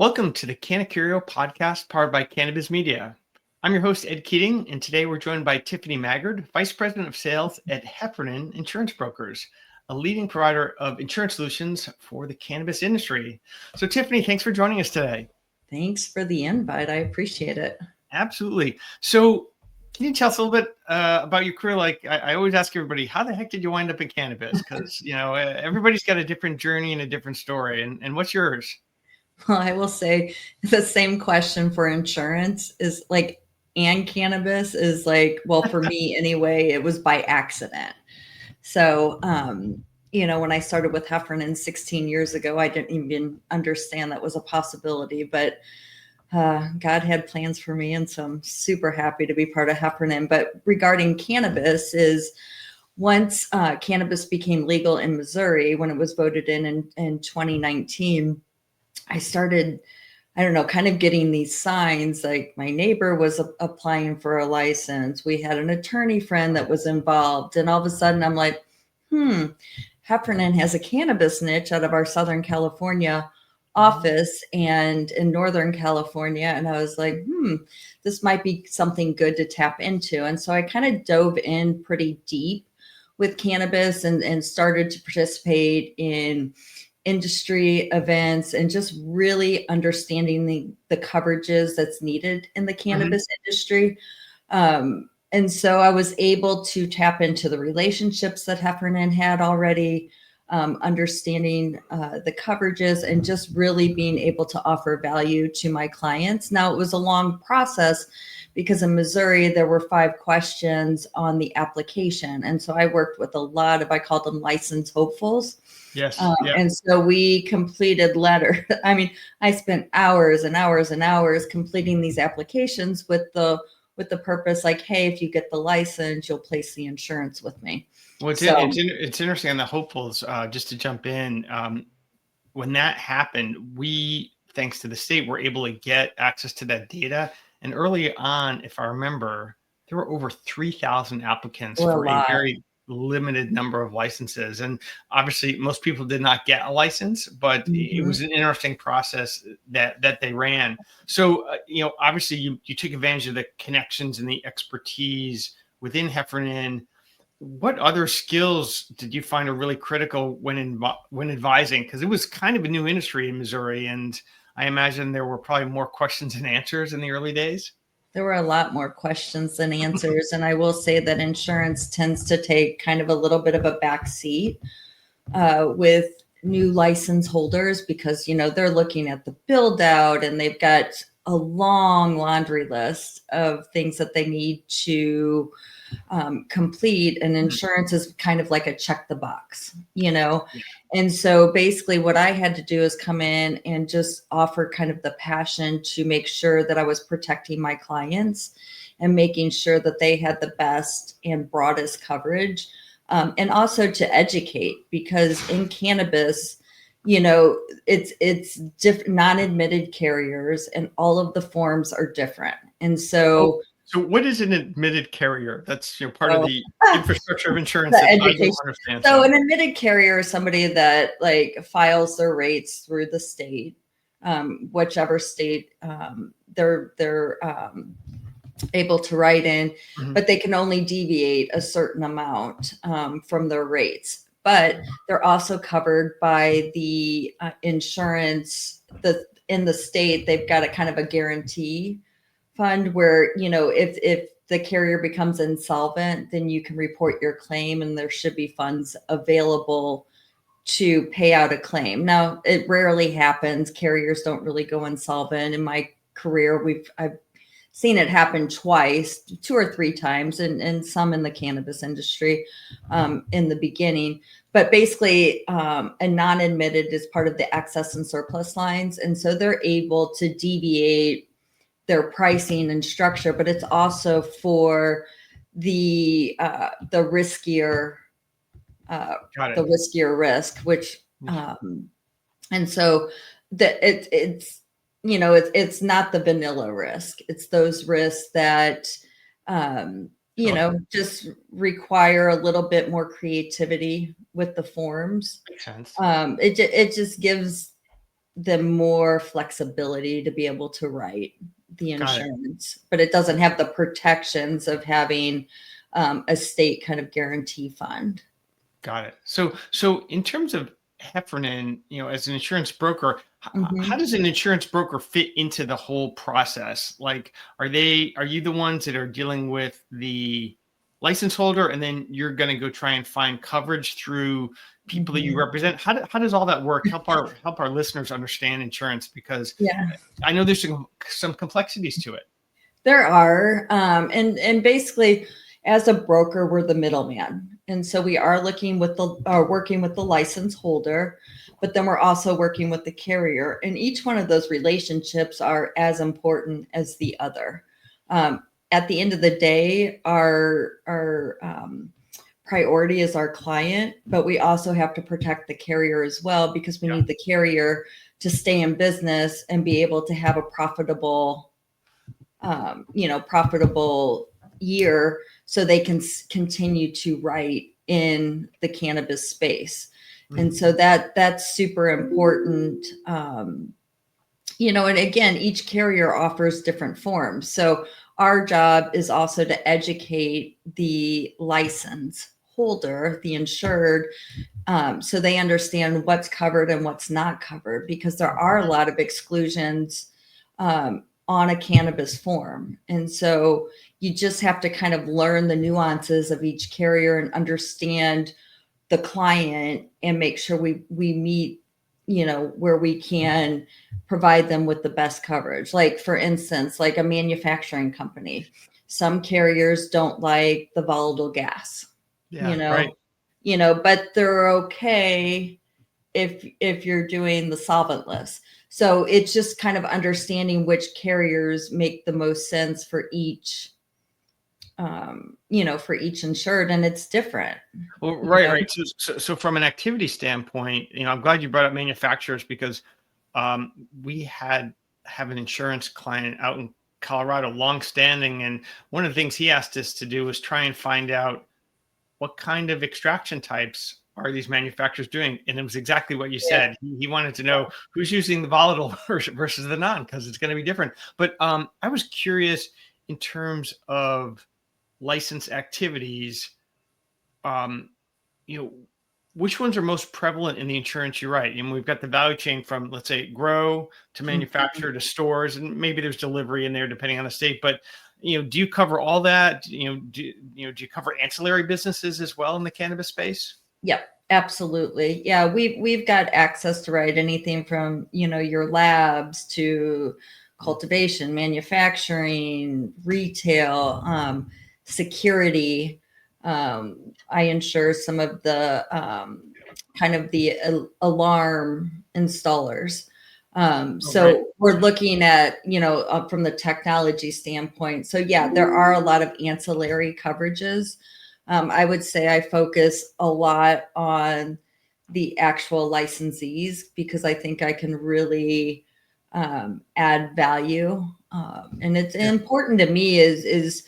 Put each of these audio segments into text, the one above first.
Welcome to the Cannacurio Podcast powered by Cannabiz Media. I'm your host, Ed Keating, and today we're joined by Tiffany Maggard, Vice President of Sales at Heffernan Insurance Brokers, a leading provider of insurance solutions for the cannabis industry. So Tiffany, thanks for joining us today. Thanks for the invite. I appreciate it. Absolutely. So can you tell us a little bit about your career? Like I always ask everybody, how the heck did you wind up in cannabis? Because, everybody's got a different journey and a different story. And what's yours? Well, I will say the same question for insurance is like, and cannabis is like, well, for me anyway, it was by accident. So, when I started with Heffernan 16 years ago, I didn't even understand that was a possibility, but God had plans for me. And so I'm super happy to be part of Heffernan. But regarding cannabis is once cannabis became legal in Missouri, when it was voted in 2019, I started, kind of getting these signs. Like my neighbor was applying for a license. We had an attorney friend that was involved. And all of a sudden I'm like, Heffernan has a cannabis niche out of our Southern California office and in Northern California. And I was like, this might be something good to tap into. And so I kind of dove in pretty deep with cannabis and started to participate in industry events and just really understanding the coverages that's needed in the cannabis industry. And so I was able to tap into the relationships that Heffernan had already, understanding the coverages and just really being able to offer value to my clients. Now, it was a long process because in Missouri, there were 5 questions on the application. And so I worked with a lot of, I called them license hopefuls. Yes. And so we completed letter. I mean, I spent hours and hours and hours completing these applications with the purpose, like, hey, if you get the license, you'll place the insurance with me. Well, it's interesting on the hopefuls, just to jump in. When that happened, we, thanks to the state, were able to get access to that data. And early on, if I remember, there were over 3,000 applicants for a very limited number of licenses. And obviously most people did not get a license, but it was an interesting process that they ran. So, obviously you took advantage of the connections and the expertise within Heffernan. What other skills did you find are really critical when advising? Because it was kind of a new industry in Missouri, and I imagine there were probably more questions and answers in the early days. There were a lot more questions than answers. And I will say that insurance tends to take kind of a little bit of a back seat with new license holders because, they're looking at the build out and they've got a long laundry list of things that they need to complete. And insurance is kind of like a check the box, And so basically what I had to do is come in and just offer kind of the passion to make sure that I was protecting my clients and making sure that they had the best and broadest coverage. And also to educate, because in cannabis, it's different, non-admitted carriers and all of the forms are different. And so So what is an admitted carrier? That's part of the infrastructure of insurance. That I don't understand. So an admitted carrier is somebody that files their rates through the state, whichever state they're able to write in, but they can only deviate a certain amount from their rates. But they're also covered by the insurance. In the state, they've got a kind of a guarantee fund where, if the carrier becomes insolvent, then you can report your claim and there should be funds available to pay out a claim. Now, it rarely happens. Carriers don't really go insolvent. In my career, I've seen it happen twice, 2 or 3 times, and some in the cannabis industry in the beginning. But basically, a non-admitted is part of the excess and surplus lines. And so they're able to deviate their pricing and structure, but it's also for the riskier risk, which and so it's not the vanilla risk. It's those risks that just require a little bit more creativity with the forms. Makes sense. It just gives them more flexibility to be able to write the Got it. insurance, but it doesn't have the protections of having a state kind of guarantee fund. Got it. So in terms of Heffernan, as an insurance broker, how Mhm. does an insurance broker fit into the whole process? Like, are you the ones that are dealing with the license holder, and then you're going to go try and find coverage through people that you Mhm. represent? How does all that work? Help our listeners understand insurance, because Yeah. I know there's some complexities to it. There are, and basically, as a broker, we're the middleman, and so we are working with the license holder, but then we're also working with the carrier, and each one of those relationships are as important as the other. At the end of the day, our priority is our client, but we also have to protect the carrier as well, because we Yeah. need the carrier to stay in business and be able to have a profitable year, so they can continue to write in the cannabis space. And so that's super important. And again, each carrier offers different forms. So our job is also to educate the license holder, the insured, so they understand what's covered and what's not covered, because there are a lot of exclusions on a cannabis form. And so you just have to kind of learn the nuances of each carrier and understand the client and make sure we meet, where we can provide them with the best coverage. Like, for instance, like a manufacturing company, some carriers don't like the volatile gas, you Yeah. Right. know, but they're okay if you're doing the solventless. So it's just kind of understanding which carriers make the most sense for each, for each insured, and it's different. Well, you right, know right. So from an activity standpoint, I'm glad you brought up manufacturers, because we have an insurance client out in Colorado, longstanding, and one of the things he asked us to do was try and find out what kind of extraction types are these manufacturers doing, and it was exactly what you Yeah. said. He wanted to know who's using the volatile versus the non, because it's going to be different. But I was curious, in terms of license activities. Um, you know, which ones are most prevalent in the insurance you write? And we've got the value chain from, let's say, grow to Mhm. manufacturer to stores, and maybe there's delivery in there depending on the state. But do you cover all that? Do you cover ancillary businesses as well in the cannabis space? Yep, absolutely. Yeah, we've got access to write anything from, your labs to cultivation, manufacturing, retail, security. I insure some of the kind of the alarm installers. Oh, great. So we're looking at, from the technology standpoint. So yeah, there are a lot of ancillary coverages. I would say I focus a lot on the actual licensees, because I think I can really add value. And it's Yeah. important to me is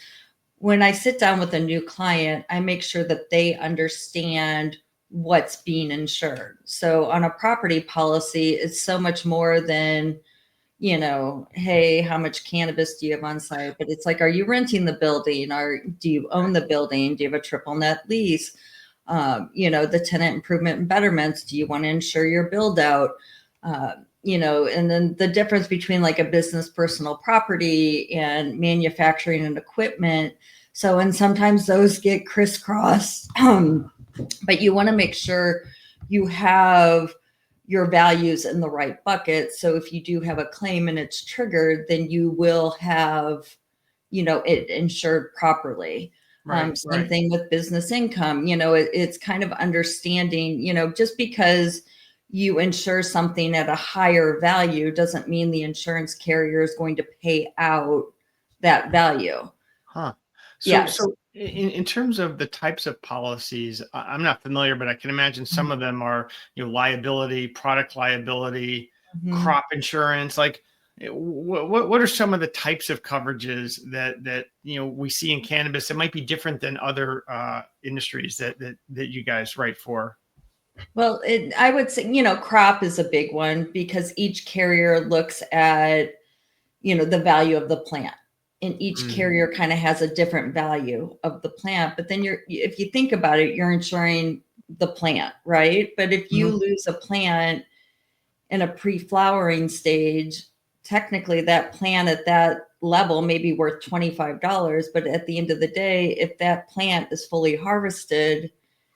when I sit down with a new client, I make sure that they understand what's being insured. So on a property policy, it's so much more than, hey, how much cannabis do you have on site? But it's like, are you renting the building? Or do you own the building? Do you have a triple net lease? The tenant improvement and betterments. Do you want to insure your build out? And then the difference between like a business personal property and manufacturing and equipment. So, and sometimes those get crisscrossed, but you want to make sure you have your values in the right bucket. So if you do have a claim and it's triggered, then you will have, it insured properly. Right. Same Right. thing with business income. It's kind of understanding, just because you insure something at a higher value doesn't mean the insurance carrier is going to pay out that value. Huh. So, Yes. so in terms of the types of policies, I'm not familiar, but I can imagine some of them are, liability, product liability, Mhm. crop insurance. Like, what are some of the types of coverages that we see in cannabis that might be different than other industries that you guys write for? Well, I would say, crop is a big one because each carrier looks at, the value of the plant. And each carrier kind of has a different value of the plant. But then if you think about it, you're insuring the plant, right? But if you lose a plant in a pre-flowering stage, technically that plant at that level may be worth $25. But at the end of the day, if that plant is fully harvested,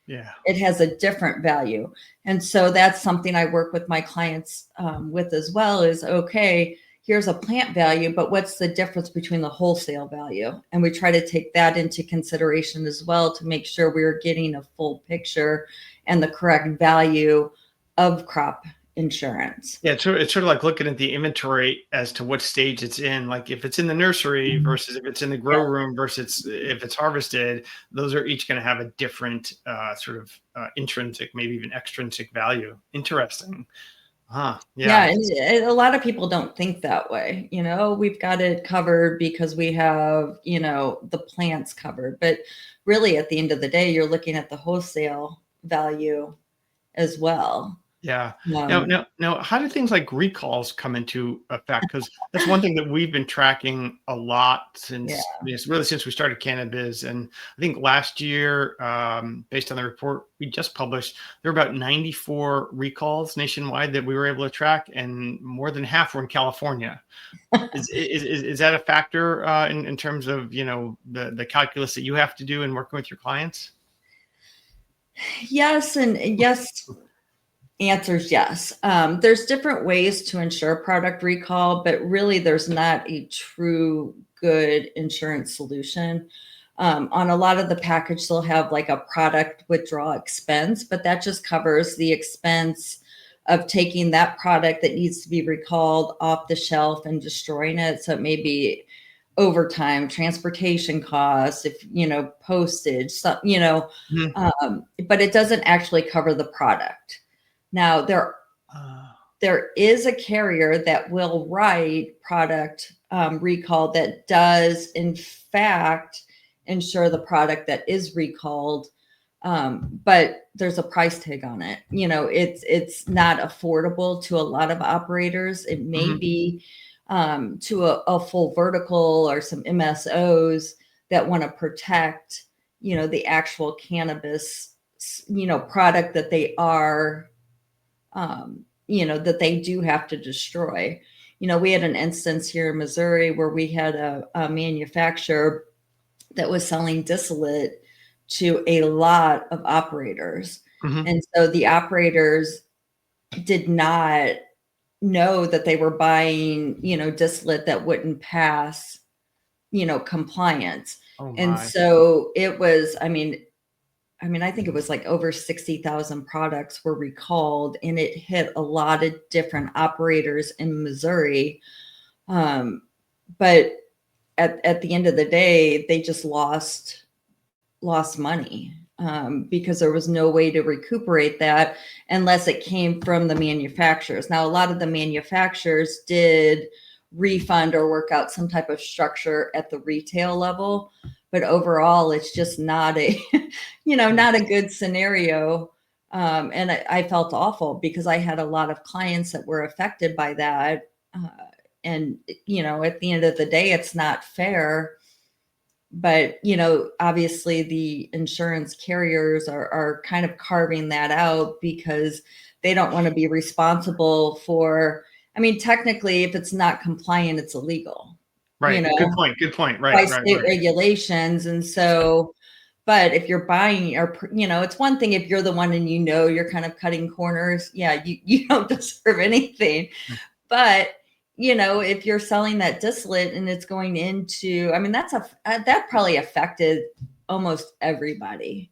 it has a different value. And so that's something I work with my clients with as well is, okay, here's a plant value, but what's the difference between the wholesale value? And we try to take that into consideration as well to make sure we're getting a full picture and the correct value of crop insurance. Yeah, it's sort of like looking at the inventory as to what stage it's in. Like if it's in the nursery versus if it's in the grow room versus if it's harvested, those are each going to have a different sort of intrinsic, maybe even extrinsic value. Interesting. Huh. Yeah. And a lot of people don't think that way. We've got it covered because we have, the plants covered. But really, at the end of the day, you're looking at the wholesale value as well. Yeah. Now, how do things like recalls come into effect? Because that's one thing that we've been tracking a lot since really since we started Cannabiz. And I think last year, based on the report we just published, there were about 94 recalls nationwide that we were able to track, and more than half were in California. Is that a factor in terms of the calculus that you have to do in working with your clients? Yes, and yes. Answer's yes. There's different ways to insure product recall, but really there's not a true good insurance solution. On a lot of the package, they'll have like a product withdrawal expense, but that just covers the expense of taking that product that needs to be recalled off the shelf and destroying it. So it may be overtime, transportation costs, postage, but it doesn't actually cover the product. Now, there is a carrier that will write product recall that does, in fact, insure the product that is recalled, but there's a price tag on it. It's not affordable to a lot of operators. It may be to a full vertical or some MSOs that want to protect, the actual cannabis, product that they are that they do have to destroy. We had an instance here in Missouri where we had a manufacturer that was selling distillate to a lot of operators. And so the operators did not know that they were buying, distillate that wouldn't pass, compliance. And so it was, I think it was like over 60,000 products were recalled, and it hit a lot of different operators in Missouri. But at the end of the day, they just lost money because there was no way to recuperate that unless it came from the manufacturers. Now, a lot of the manufacturers did refund or work out some type of structure at the retail level. But overall, it's just not a, not a good scenario. And I felt awful because I had a lot of clients that were affected by that. And, at the end of the day, it's not fair. But, obviously the insurance carriers are kind of carving that out because they don't want to be responsible for, technically, if it's not compliant, it's illegal. Right. Good point. Right. By state regulations. And so, but if you're buying or, it's one thing if you're the one and you're kind of cutting corners. Yeah, you don't deserve anything. But, if you're selling that distillate and it's going into, that probably affected almost everybody.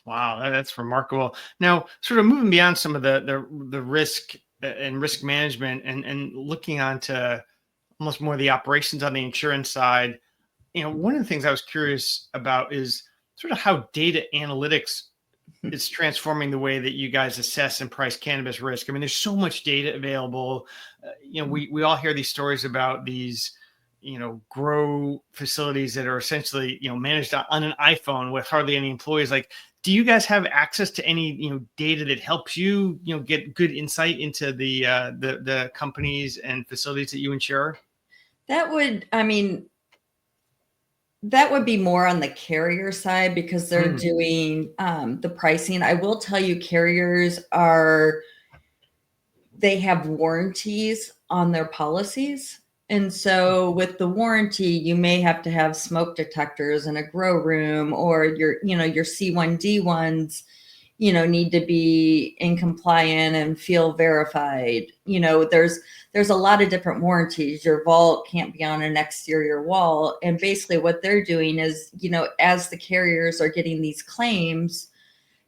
Wow. That's remarkable. Now, sort of moving beyond some of the risk and risk management and looking onto almost more of the operations on the insurance side. One of the things I was curious about is sort of how data analytics is transforming the way that you guys assess and price cannabis risk. There's so much data available. We all hear these stories about these, grow facilities that are essentially, managed on an iPhone with hardly any employees. Like, do you guys have access to any, data that helps you, get good insight into the companies and facilities that you insure? That would, I mean, that would be more on the carrier side because they're doing the pricing. I will tell you, carriers they have warranties on their policies. And so with the warranty, you may have to have smoke detectors in a grow room, or your C1D ones, need to be in compliant and feel verified. There's a lot of different warranties. Your vault can't be on an exterior wall. And basically what they're doing is, as the carriers are getting these claims,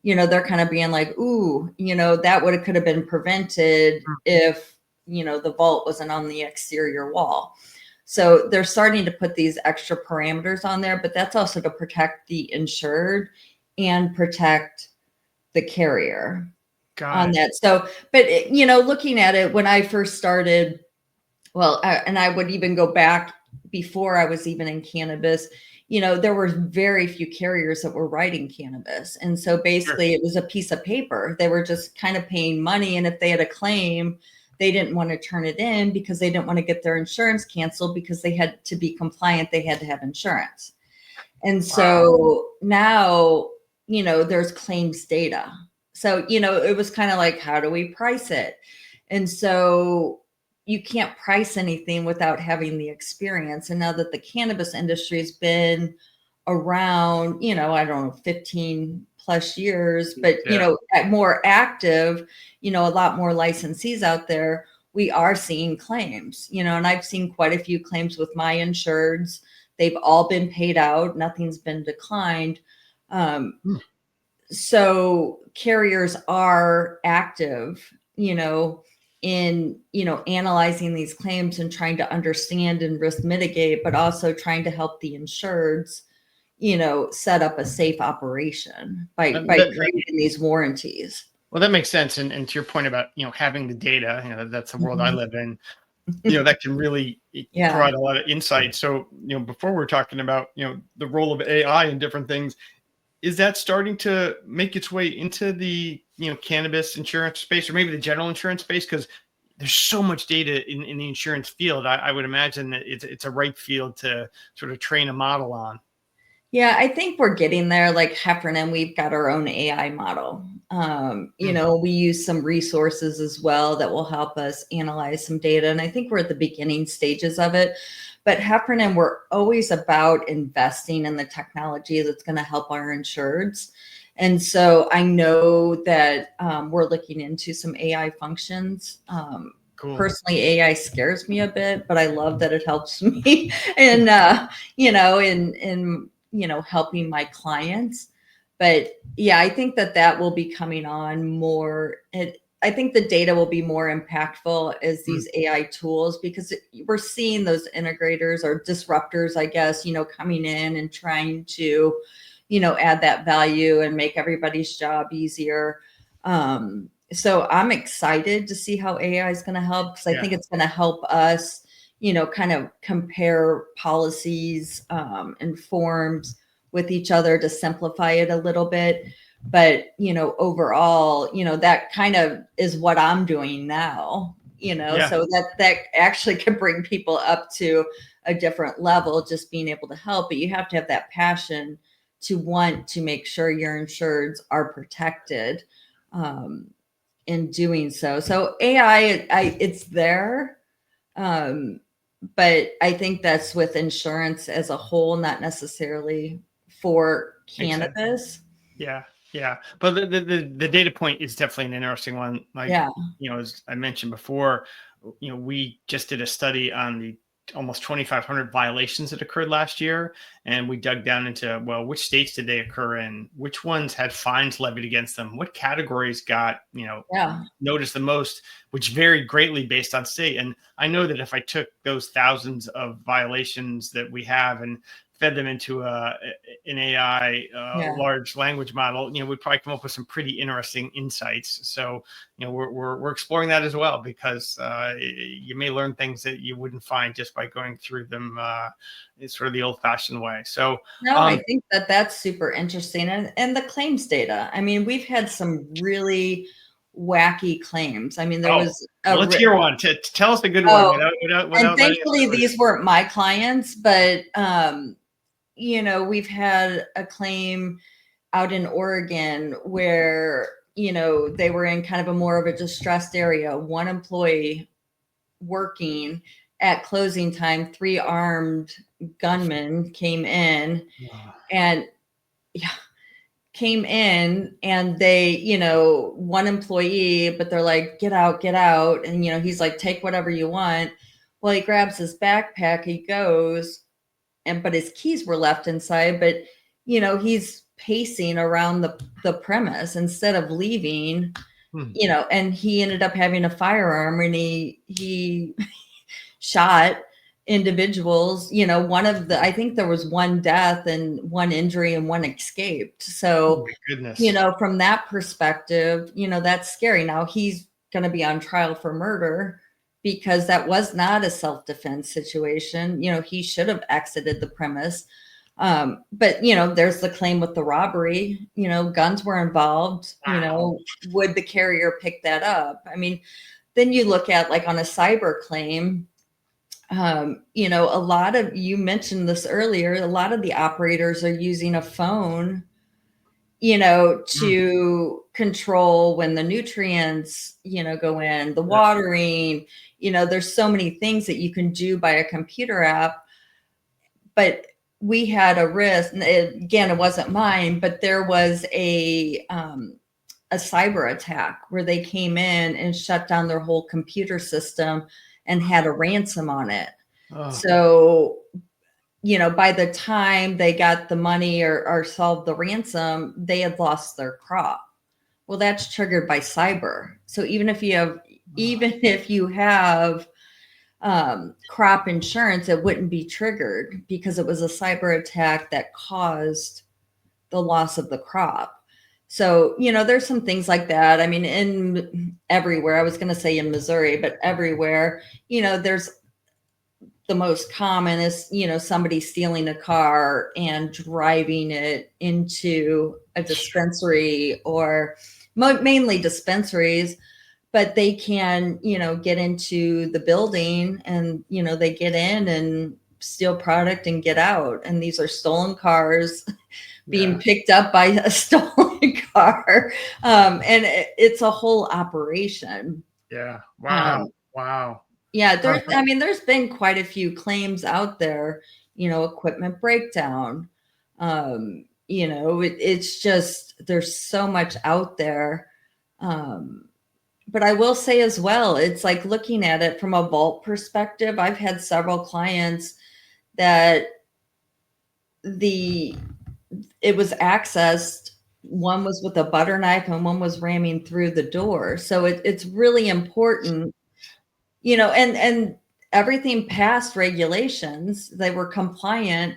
they're kind of being like, ooh, that could have been prevented if, the vault wasn't on the exterior wall. So they're starting to put these extra parameters on there, but that's also to protect the insured and protect the carrier on that. So, but looking at it, when I first started, and I would even go back before I was even in cannabis, there were very few carriers that were writing cannabis. And so basically it was a piece of paper. They were just kind of paying money. And if they had a claim, they didn't want to turn it in because they didn't want to get their insurance canceled, because they had to be compliant. They had to have insurance. And so now, there's claims data. So, it was kind of like, how do we price it? And so you can't price anything without having the experience. And now that the cannabis industry has been around, I don't know, 15 plus years, but, more active, a lot more licensees out there, we are seeing claims, and I've seen quite a few claims with my insureds. They've all been paid out. Nothing's been declined. So carriers are active, in, analyzing these claims and trying to understand and risk mitigate, but also trying to help the insureds, set up a safe operation by creating these warranties. Well, that makes sense. And to your point about, having the data, that's the world I live in, that can really provide a lot of insight. So, before we're talking about, the role of AI and different things, is that starting to make its way into the, cannabis insurance space, or maybe the general insurance space? Because there's so much data in the insurance field. I would imagine that it's a ripe field to sort of train a model on. Yeah, I think we're getting there. Like Heffernan, we've got our own AI model. We use some resources as well that will help us analyze some data. And I think we're at the beginning stages of it. But Heffernan, we're always about investing in the technology that's going to help our insureds. And so I know that we're looking into some AI functions. Cool. Personally, AI scares me a bit, but I love that it helps me in helping my clients. But yeah, I think that will be coming on more. I think the data will be more impactful as these AI tools, because we're seeing those integrators or disruptors, I guess, coming in and trying to, add that value and make everybody's job easier. So I'm excited to see how AI is going to help, because I think it's going to help us, kind of compare policies and forms with each other to simplify it a little bit. But, overall, that kind of is what I'm doing now, so that actually can bring people up to a different level, just being able to help. But you have to have that passion to want to make sure your insureds are protected in doing so. So AI, it's there. But I think that's with insurance as a whole, not necessarily for cannabis. Yeah. But the data point is definitely an interesting one. Like, as I mentioned before, we just did a study on the almost 2,500 violations that occurred last year. And we dug down into, well, which states did they occur in? Which ones had fines levied against them? What categories got, noticed the most, which varied greatly based on state. And I know that if I took those thousands of violations that we have and fed them into an AI large language model, we'd probably come up with some pretty interesting insights. So, we're exploring that as well, because you may learn things that you wouldn't find just by going through them sort of the old-fashioned way. So, no, I think that's super interesting. And the claims data. I mean, we've had some really wacky claims. I mean, there was let's hear one. Tell us a good one without and thankfully these weren't my clients, but we've had a claim out in Oregon where they were in kind of a more of a distressed area. One employee working at closing time, 3 armed gunmen came in and they, one employee, but they're like, get out. And, he's like, take whatever you want. Well, he grabs his backpack, he goes, but his keys were left inside, but, he's pacing around the premise instead of leaving, and he ended up having a firearm, and he shot individuals. I think there was 1 death and 1 injury and 1 escaped. So, from that perspective, that's scary. Now he's going to be on trial for murder because that was not a self-defense situation. He should have exited the premise. But there's the claim with the robbery, guns were involved. Would the carrier pick that up? I mean, then you look at like on a cyber claim, a lot of, you mentioned this earlier, a lot of the operators are using a phone, to control when the nutrients, go in, the watering, there's so many things that you can do by a computer app. But we had a risk, and again, it wasn't mine, but there was a cyber attack where they came in and shut down their whole computer system and had a ransom on it. So, by the time they got the money or solved the ransom, they had lost their crop. Well, that's triggered by cyber. So even if you have crop insurance, it wouldn't be triggered because it was a cyber attack that caused the loss of the crop. So, there's some things like that. I mean, in everywhere, I was going to say in Missouri, but everywhere, there's the most common is, somebody stealing a car and driving it into a dispensary, or mainly dispensaries, but they can, get into the building and, they get in and steal product and get out. And these are stolen cars being picked up by a stolen car. And it's a whole operation. Yeah. Wow. Wow. Yeah. There's been quite a few claims out there, equipment breakdown. It's just, there's so much out there. But I will say as well, it's like looking at it from a vault perspective. I've had several clients that it was accessed. One was with a butter knife and one was ramming through the door. So it's really important, and everything passed regulations. They were compliant,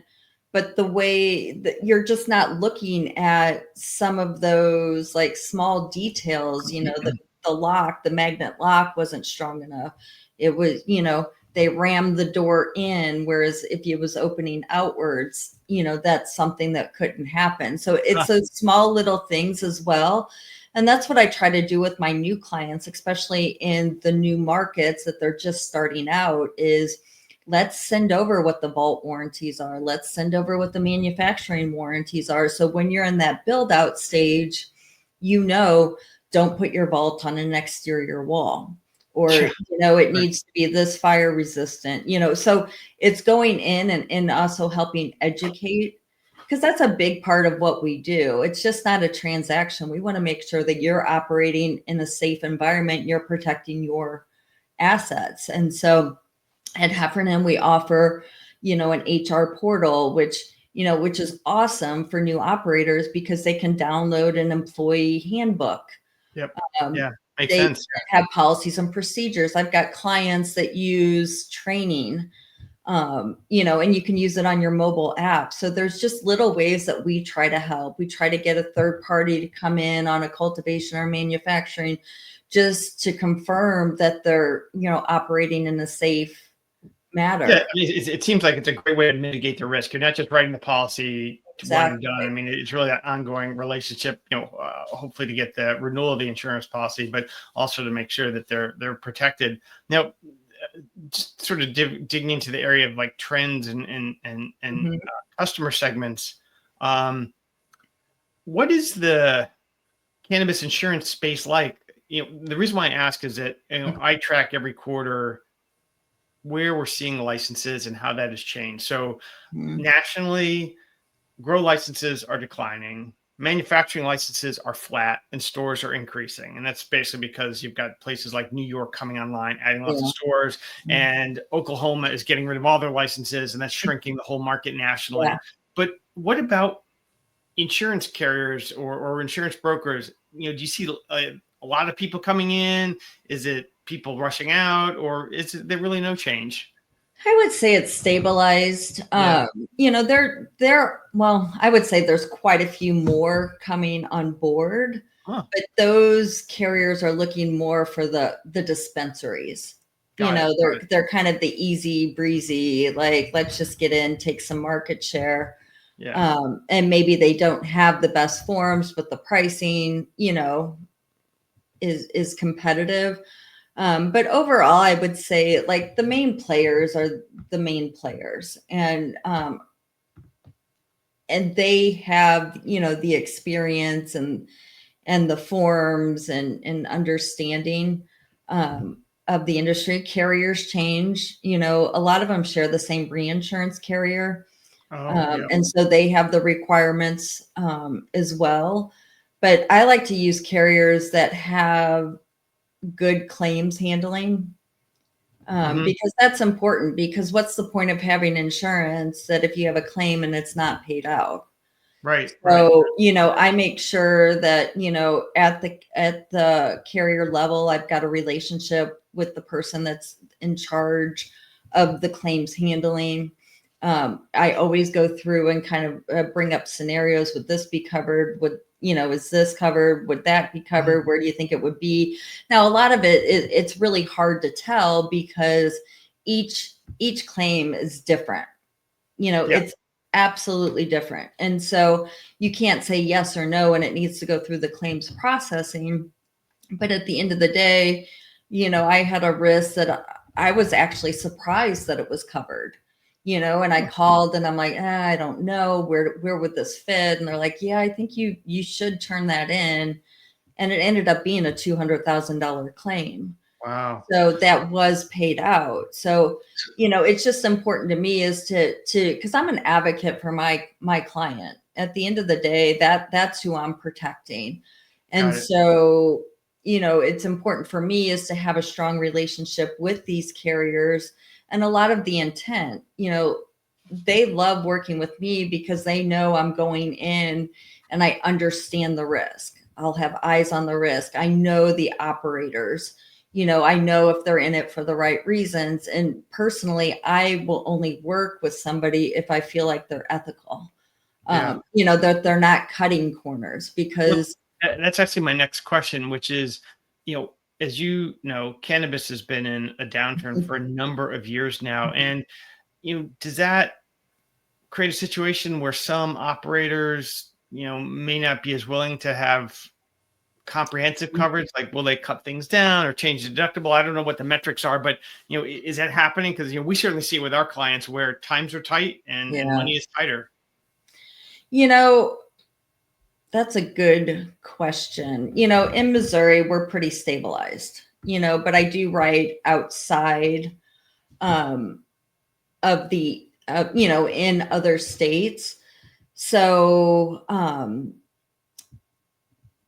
but the way that you're just not looking at some of those like small details, the lock, the magnet lock wasn't strong enough. It was, they rammed the door in, whereas if it was opening outwards, that's something that couldn't happen. So it's those small little things as well. And that's what I try to do with my new clients, especially in the new markets that they're just starting out, is let's send over what the vault warranties are. Let's send over what the manufacturing warranties are. So when you're in that build out stage, don't put your vault on an exterior wall, or, it needs to be this fire resistant, so it's going in and also helping educate, because that's a big part of what we do. It's just not a transaction. We want to make sure that you're operating in a safe environment, you're protecting your assets. And so at Heffernan, we offer, an HR portal, which is awesome for new operators because they can download an employee handbook. Yep. Makes they sense. have policies and procedures. I've got clients that use training. and you can use it on your mobile app. So there's just little ways that we try to help. We try to get a third party to come in on a cultivation or manufacturing just to confirm that they're, operating in a safe manner. Yeah, it seems like it's a great way to mitigate the risk. You're not just writing the policy to one and done. I mean, it's really that ongoing relationship, hopefully to get the renewal of the insurance policy, but also to make sure that they're protected. Now, just sort of digging into the area of like trends and customer segments. What is the cannabis insurance space like? The reason why I ask is that I track every quarter where we're seeing licenses and how that has changed. So nationally, grow licenses are declining. Manufacturing licenses are flat and stores are increasing. And that's basically because you've got places like New York coming online, adding lots of stores, and Oklahoma is getting rid of all their licenses, and that's shrinking the whole market nationally. Yeah. But what about insurance carriers or insurance brokers? Do you see a lot of people coming in? Is it people rushing out, or is there really no change? I would say it's stabilized. Yeah. Well, I would say there's quite a few more coming on board, but those carriers are looking more for the dispensaries. They're kind of the easy breezy, like, let's just get in, take some market share. Yeah. And maybe they don't have the best forms, but the pricing, is competitive. But overall, I would say like the main players are the main players, and they have, the experience and the forms and understanding of the industry. Carriers change, a lot of them share the same reinsurance carrier. And so they have the requirements as well. But I like to use carriers that have good claims handling because that's important, because what's the point of having insurance that if you have a claim and it's not paid out? Right. So, I make sure that, at the carrier level, I've got a relationship with the person that's in charge of the claims handling. I always go through and kind of bring up scenarios. Would this be covered? Is this covered? Would that be covered? Where do you think it would be? Now, a lot of it's really hard to tell because each claim is different. It's absolutely different. And so you can't say yes or no, and it needs to go through the claims processing. But at the end of the day, I had a risk that I was actually surprised that it was covered. And I called and I'm like, I don't know, where would this fit? And they're like, yeah, I think you should turn that in. And it ended up being a $200,000 claim. Wow. So that was paid out. So, it's just important to me is to, cause I'm an advocate for my client. At the end of the day, that's who I'm protecting. And so, it's important for me is to have a strong relationship with these carriers. And a lot of the intent, they love working with me because they know I'm going in and I understand the risk. I'll have eyes on the risk. I know the operators, I know if they're in it for the right reasons. And personally, I will only work with somebody if I feel like they're ethical, that they're not cutting corners, because that's actually my next question, which is, as you know, cannabis has been in a downturn for a number of years now. And, does that create a situation where some operators, may not be as willing to have comprehensive coverage? Like, will they cut things down or change the deductible? I don't know what the metrics are, but, is that happening? Because, we certainly see it with our clients where times are tight and money is tighter. That's a good question. In Missouri, we're pretty stabilized, but I do write outside of the, in other states. So,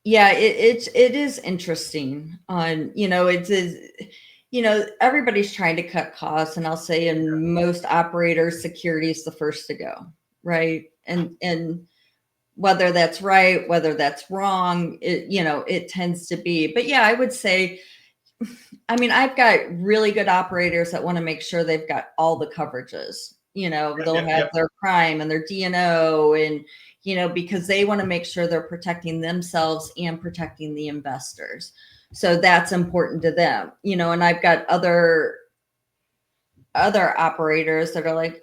it is interesting on, everybody's trying to cut costs, and I'll say in most operators, security is the first to go. Right. And whether that's right, whether that's wrong, it tends to be. But yeah, I would say I mean, I've got really good operators that want to make sure they've got all the coverages. They'll have their crime and their D&O and, because they want to make sure they're protecting themselves and protecting the investors. So that's important to them, and I've got other operators that are like,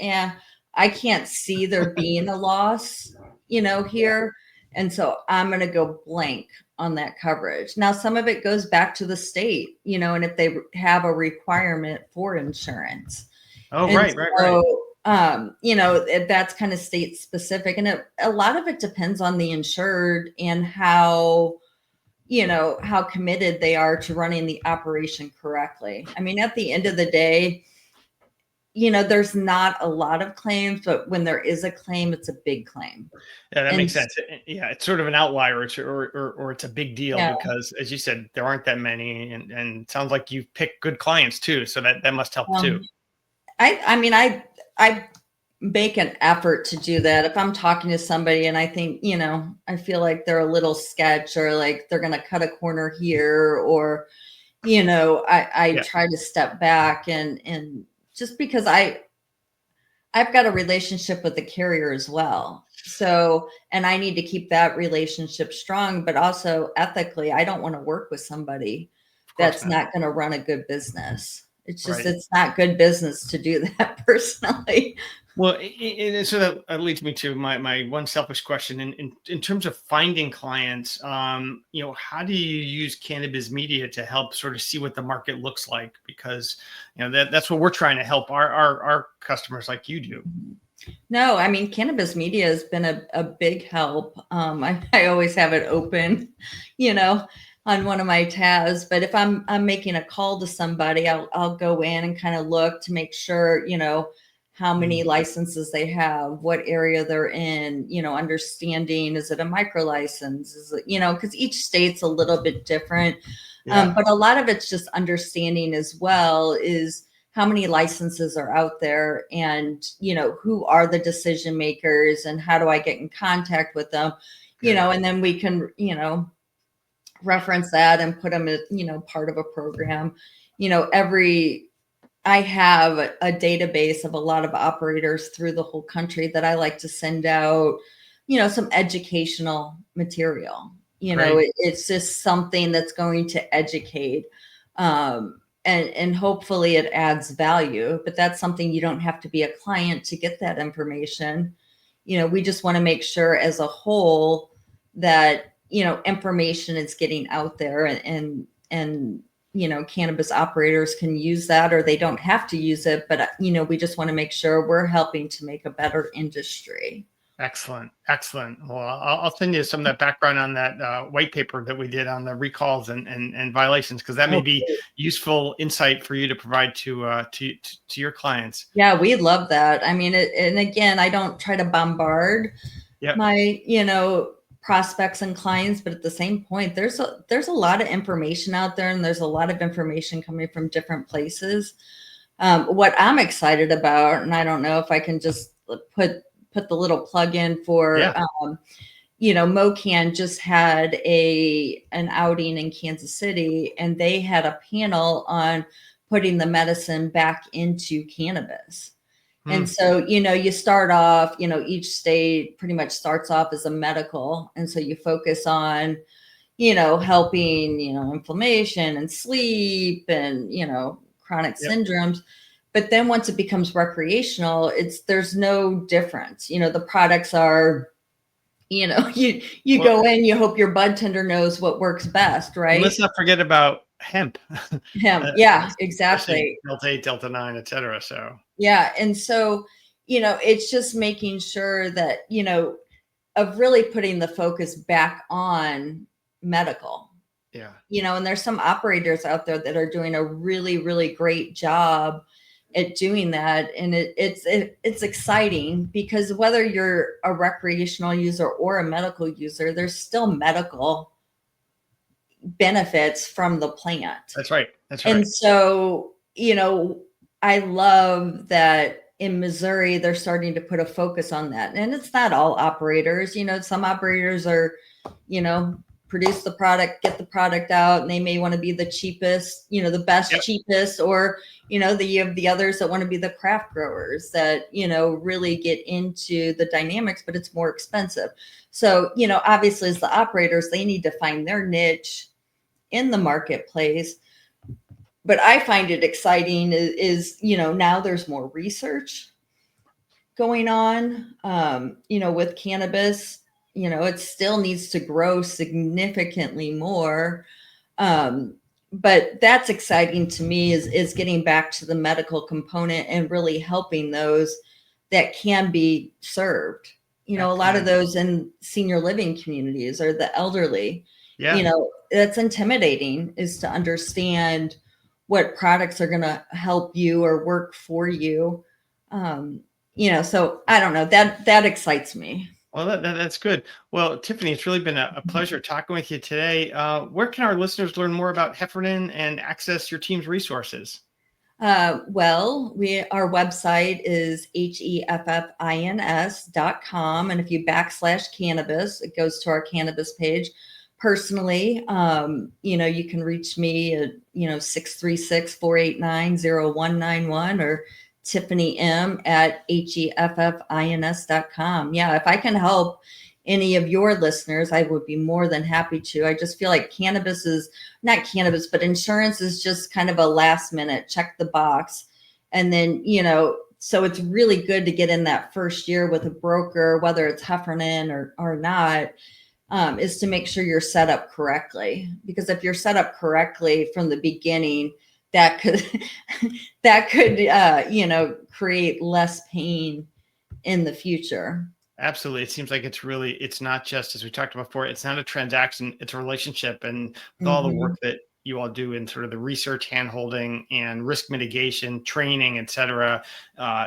I can't see there being a loss, here. And so I'm going to go blank on that coverage. Now, some of it goes back to the state, and if they have a requirement for insurance. Oh, and right. That's kind of state specific. And a lot of it depends on the insured and how committed they are to running the operation correctly. I mean, at the end of the day, there's not a lot of claims, but when there is a claim, it's a big claim. Yeah, that makes sense. Yeah, it's sort of an outlier, or it's a big deal because, as you said, there aren't that many, and it sounds like you've picked good clients too, so that must help too. I make an effort to do that. If I'm talking to somebody and I think, I feel like they're a little sketch or like they're going to cut a corner here, or, I try to step back and just because I've got a relationship with the carrier as well. So, and I need to keep that relationship strong, but also ethically, I don't want to work with somebody that's not going to run a good business. It's just, It's not good business to do that personally. Well, and so that leads me to my one selfish question. In terms of finding clients, how do you use Cannabiz media to help sort of see what the market looks like? Because, that's what we're trying to help our customers like you do. No, I mean, Cannabiz media has been a big help. I always have it open, on one of my tabs. But if I'm making a call to somebody, I'll go in and kind of look to make sure, how many licenses they have, what area they're in, understanding, is it a micro license? Is it, because each state's a little bit different. Yeah. But a lot of it's just understanding as well is how many licenses are out there and, who are the decision makers and how do I get in contact with them, and then we can, reference that and put them as, part of a program. I have a database of a lot of operators through the whole country that I like to send out, some educational material. It's just something that's going to educate. And hopefully it adds value, but that's something you don't have to be a client to get that information. We just want to make sure as a whole that, information is getting out there and cannabis operators can use that, or they don't have to use it. But, we just want to make sure we're helping to make a better industry. Excellent. Well, I'll send you some of that background on that white paper that we did on the recalls and violations, because that may be useful insight for you to provide to your clients. Yeah, we love that. I mean, and again, I don't try to bombard my, prospects and clients, but at the same point, there's a lot of information out there, and there's a lot of information coming from different places. What I'm excited about, and I don't know if I can just put the little plug in for, MoCan just had an outing in Kansas City, and they had a panel on putting the medicine back into cannabis. And so, you start off, each state pretty much starts off as a medical. And so you focus on, helping, inflammation and sleep and, chronic syndromes. But then once it becomes recreational, there's no difference. The products are, you go in, you hope your bud tender knows what works best, right? Let's not forget about hemp. Yeah, exactly. Delta 8, Delta 9, et cetera. So yeah. And so, it's just making sure that, of really putting the focus back on medical. Yeah. And there's some operators out there that are doing a really, really great job at doing that. And it's exciting because whether you're a recreational user or a medical user, there's still medical benefits from the plant. That's right. And so, I love that in Missouri, they're starting to put a focus on that. And it's not all operators, some operators are, produce the product, get the product out, and they may want to be the cheapest, the best, Yep. cheapest, or, you have the others that want to be the craft growers that, really get into the dynamics, but it's more expensive. So, obviously as the operators, they need to find their niche in the marketplace. But I find it exciting is now there's more research going on, with cannabis. It still needs to grow significantly more. But that's exciting to me is getting back to the medical component and really helping those that can be served. A lot of those in senior living communities or the elderly, that's intimidating, is to understand what products are going to help you or work for you. So I don't know, that excites me. Well, that's good. Well, Tiffany, it's really been a pleasure talking with you today. Where can our listeners learn more about Heffernan and access your team's resources? Well, our website is heffins.com. And if you /cannabis, it goes to our cannabis page. Personally, you can reach me at, 636-489-0191 or Tiffany M at heffins.com. Yeah, if I can help any of your listeners, I would be more than happy to. I just feel like cannabis is not cannabis, but insurance is just kind of a last minute check the box. And then, so it's really good to get in that first year with a broker, whether it's Heffernan or not, is to make sure you're set up correctly. Because if you're set up correctly from the beginning, that could create less pain in the future. Absolutely. It seems like it's not just, as we talked about before, it's not a transaction, it's a relationship. And with all the work that you all do in sort of the research, handholding, and risk mitigation, training, et cetera,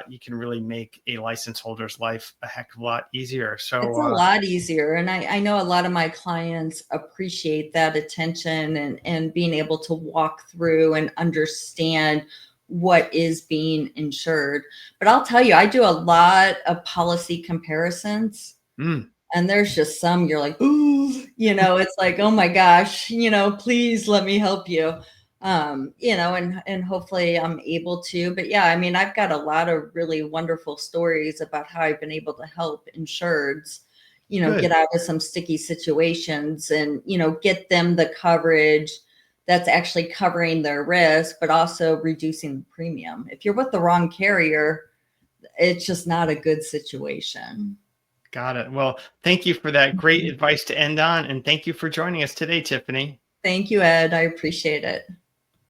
you can really make a license holder's life a heck of a lot easier. So it's a lot easier. And I know a lot of my clients appreciate that attention and being able to walk through and understand what is being insured. But I'll tell you, I do a lot of policy comparisons. And there's just some you're like, ooh, it's like, oh my gosh, please let me help you. And hopefully I'm able to. But yeah, I mean, I've got a lot of really wonderful stories about how I've been able to help insureds, get out of some sticky situations and, get them the coverage that's actually covering their risk, but also reducing the premium. If you're with the wrong carrier, it's just not a good situation. Got it. Well, thank you for that great advice to end on. And thank you for joining us today, Tiffany. Thank you, Ed. I appreciate it.